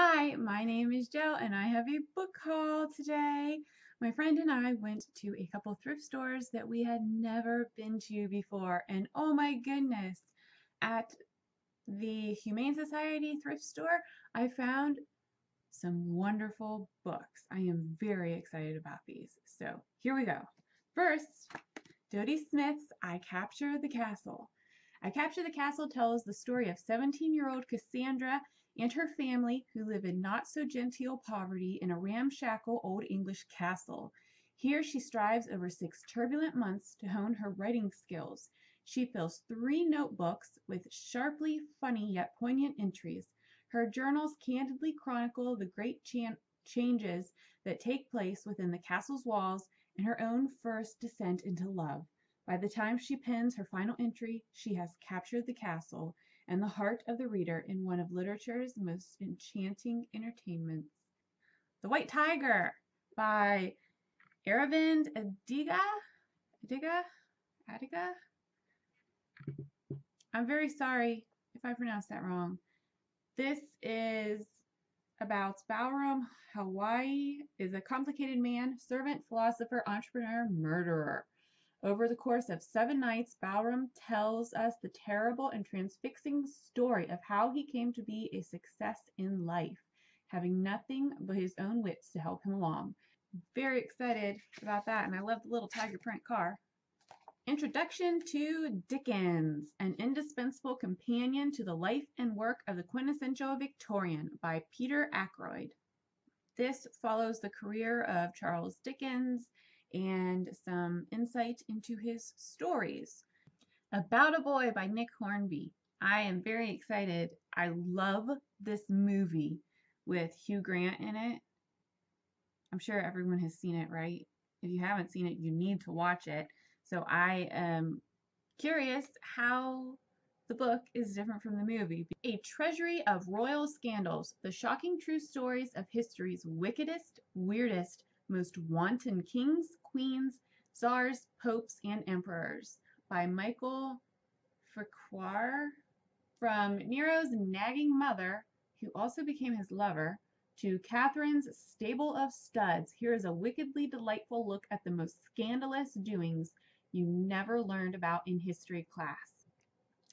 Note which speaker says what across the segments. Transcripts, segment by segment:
Speaker 1: Hi, my name is Jill and I have a book haul today. My friend and I went to a couple thrift stores that we had never been to before, and oh my goodness, at the Humane Society thrift store, I found some wonderful books. I am very excited about these. So here we go. First, Dodie Smith's I Capture the Castle. I Capture the Castle tells the story of 17-year-old Cassandra and her family who live in not-so-genteel poverty in a ramshackle Old English castle. Here she strives over 6 turbulent months to hone her writing skills. She fills 3 notebooks with sharply funny yet poignant entries. Her journals candidly chronicle the great changes that take place within the castle's walls and her own first descent into love. By the time she pens her final entry, she has captured the castle and the heart of the reader in one of literature's most enchanting entertainments. The White Tiger by Aravind Adiga? I'm very sorry if I pronounced that wrong. This is about Balram Hawaii is a complicated man, servant, philosopher, entrepreneur, murderer. Over the course of 7 nights, Balram tells us the terrible and transfixing story of how he came to be a success in life, having nothing but his own wits to help him along. Very excited about that, and I love the little tiger print car. Introduction to Dickens, an indispensable companion to the life and work of the quintessential Victorian by Peter Ackroyd. This follows the career of Charles Dickens and some insight into his stories. About a Boy by Nick Hornby. I am very excited. I love this movie with Hugh Grant in it. I'm sure everyone has seen it, right? If you haven't seen it, you need to watch it. So I am curious how the book is different from the movie. A treasury of royal scandals, the shocking true stories of history's wickedest, weirdest, most wanton kings, queens, czars, popes, and emperors by Michael Farquhar. From Nero's nagging mother, who also became his lover, to Catherine's stable of studs, here is a wickedly delightful look at the most scandalous doings you never learned about in history class.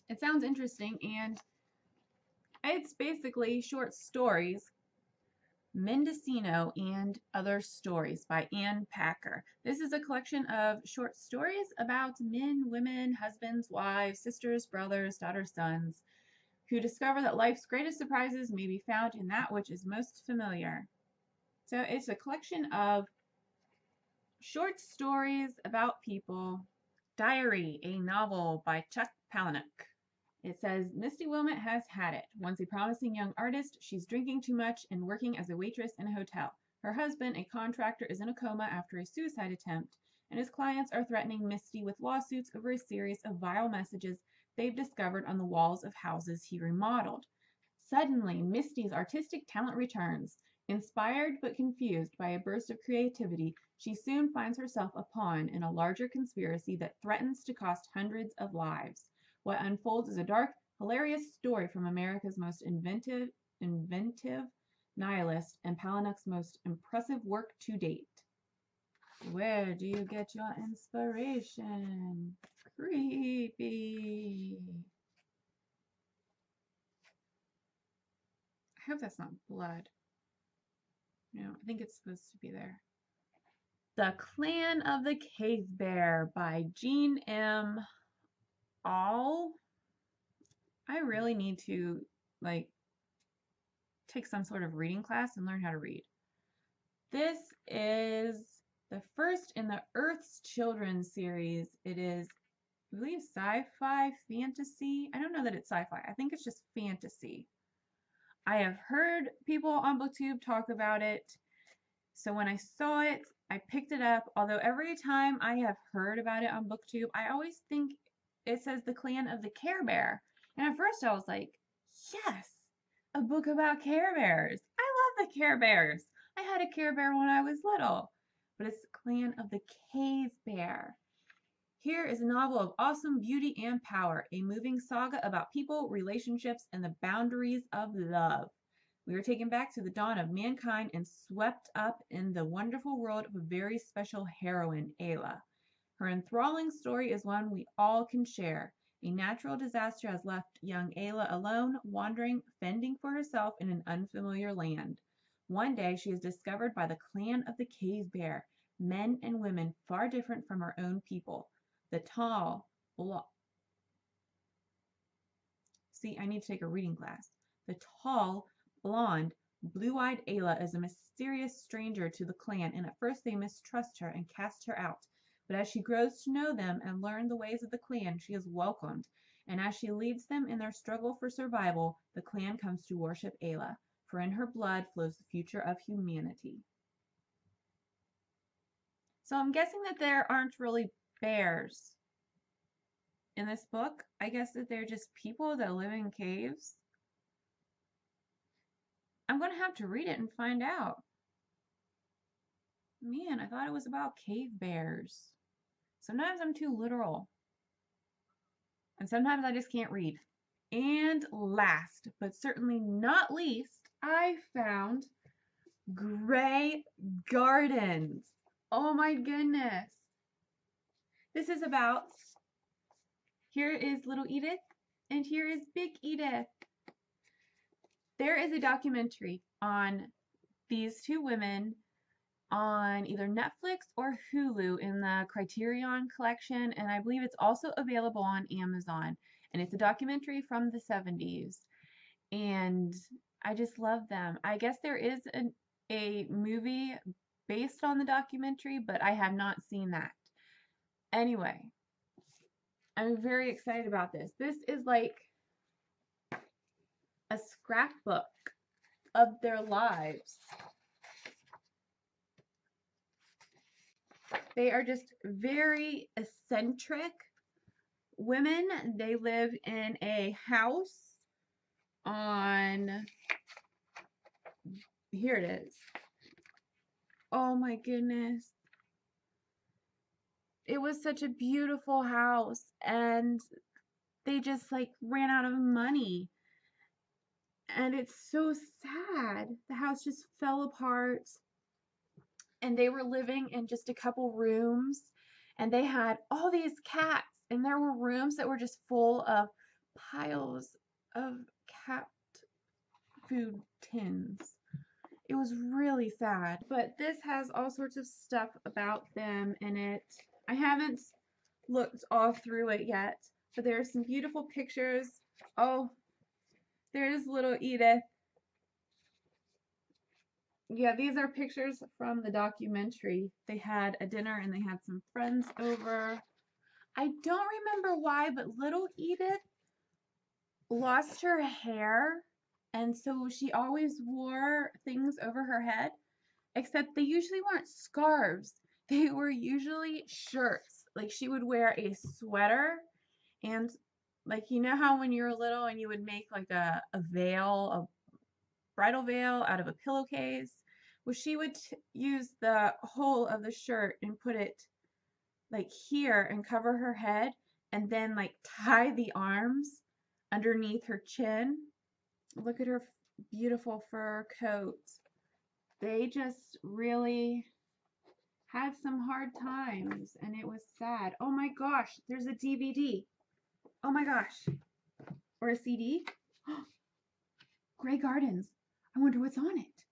Speaker 1: It sounds interesting, and it's basically short stories, Mendocino and Other Stories by Ann Packer. This is a collection of short stories about men, women, husbands, wives, sisters, brothers, daughters, sons, who discover that life's greatest surprises may be found in that which is most familiar. So it's a collection of short stories about people. Diary, a novel by Chuck Palahniuk. It says, Misty Wilmot has had it. Once a promising young artist, she's drinking too much and working as a waitress in a hotel. Her husband, a contractor, is in a coma after a suicide attempt, and his clients are threatening Misty with lawsuits over a series of vile messages they've discovered on the walls of houses he remodeled. Suddenly, Misty's artistic talent returns. Inspired but confused by a burst of creativity, she soon finds herself a pawn in a larger conspiracy that threatens to cost hundreds of lives. What unfolds is a dark, hilarious story from America's most inventive nihilist and Palahniuk's most impressive work to date. Where do you get your inspiration? Creepy. I hope that's not blood. No, I think it's supposed to be there. The Clan of the Cave Bear by Jean M. All. I really need to take some sort of reading class and learn how to read. This is the first in the Earth's Children series. It is, I believe, sci-fi fantasy. I don't know that it's sci-fi. I think it's just fantasy. I have heard people on BookTube talk about it. So when I saw it, I picked it up. Although every time I have heard about it on BookTube, I always think it says the Clan of the Care Bear. And at first I was like, yes, a book about Care Bears. I love the Care Bears. I had a Care Bear when I was little. But it's the Clan of the Cave Bear. Here is a novel of awesome beauty and power, a moving saga about people, relationships, and the boundaries of love. We are taken back to the dawn of mankind and swept up in the wonderful world of a very special heroine, Ayla. Her enthralling story is one we all can share. A natural disaster has left young Ayla alone, wandering, fending for herself in an unfamiliar land. One day she is discovered by the clan of the Cave Bear, men and women far different from her own people. The tall, See, I need to take a reading class. The tall, blonde, blue-eyed Ayla is a mysterious stranger to the clan, and at first they mistrust her and cast her out. But as she grows to know them and learn the ways of the clan, she is welcomed, and as she leads them in their struggle for survival, the clan comes to worship Ayla, for in her blood flows the future of humanity. So I'm guessing that there aren't really bears in this book. I guess that they're just people that live in caves. I'm going to have to read it and find out. Man, I thought it was about cave bears. Sometimes I'm too literal. And sometimes I just can't read. And last, but certainly not least, I found Grey Gardens. Oh my goodness. This is about, here is little Edith, and here is big Edith. There is a documentary on these two women on either Netflix or Hulu in the Criterion collection, and I believe it's also available on Amazon. And it's a documentary from the 70s, and I just love them. I guess there is a movie based on the documentary, but I have not seen that. Anyway, I'm very excited about this. This is like a scrapbook of their lives. They are just very eccentric women. They live in a house on, here it is. Oh my goodness. It was such a beautiful house, and they just like ran out of money. And it's so sad. The house just fell apart. And they were living in just a couple rooms, and they had all these cats, and there were rooms that were just full of piles of cat food tins. It was really sad. But this has all sorts of stuff about them in it. I haven't looked all through it yet, but there are some beautiful pictures. Oh, there's little Edith. Yeah, these are pictures from the documentary. They had a dinner and they had some friends over. I don't remember why, but little Edith lost her hair, and so she always wore things over her head, except they usually weren't scarves. They were usually shirts. Like, she would wear a sweater, and like, you know how when you were little and you would make like a veil, a bridal veil out of a pillowcase? Well, she would use the hole of the shirt and put it like here and cover her head, and then like tie the arms underneath her chin. Look at her beautiful fur coat. They just really had some hard times, and it was sad. Oh my gosh, there's a DVD. Oh my gosh. Or a CD. Grey Gardens. I wonder what's on it.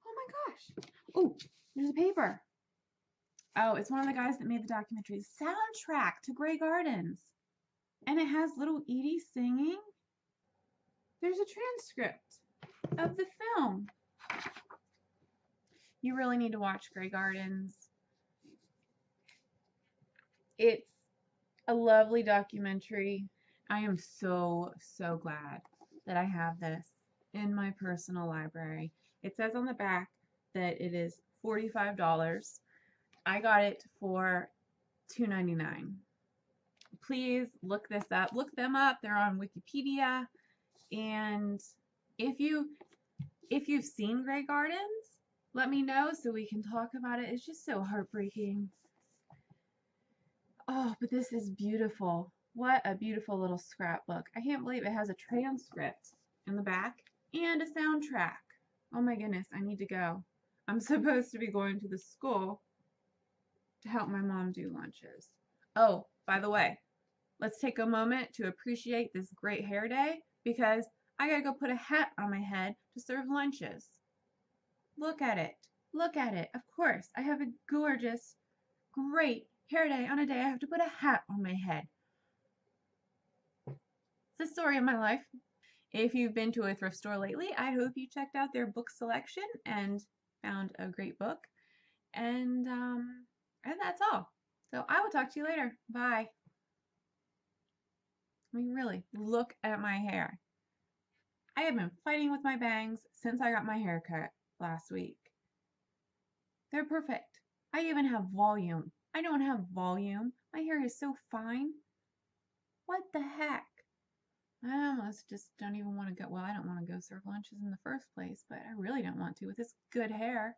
Speaker 1: Oh my gosh. Oh, there's a paper. Oh, it's one of the guys that made the documentary. Soundtrack to Grey Gardens. And it has little Edie singing. There's a transcript of the film. You really need to watch Grey Gardens. It's a lovely documentary. I am so, so glad that I have this in my personal library. It says on the back that it is $45. I got it for $2.99. Please look this up. Look them up. They're on Wikipedia. And if you've seen Grey Gardens, let me know so we can talk about it. It's just so heartbreaking. Oh, but this is beautiful. What a beautiful little scrapbook. I can't believe it has a transcript in the back and a soundtrack. Oh my goodness, I need to go. I'm supposed to be going to the school to help my mom do lunches. Oh, by the way, let's take a moment to appreciate this great hair day because I gotta go put a hat on my head to serve lunches. Look at it. Look at it. Of course, I have a gorgeous, great hair day on a day I have to put a hat on my head. It's the story of my life. If you've been to a thrift store lately, I hope you checked out their book selection and found a great book. And that's all. So I will talk to you later. Bye. I mean, really, look at my hair. I have been fighting with my bangs since I got my hair cut last week. They're perfect. I even have volume. I don't have volume. My hair is so fine. What the heck? I almost just don't even want to go. Well, I don't want to go serve lunches in the first place, but I really don't want to with this good hair.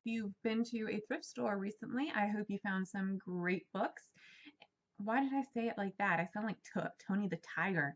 Speaker 1: If you've been to a thrift store recently, I hope you found some great books. Why did I say it like that? I sound like Tony the Tiger.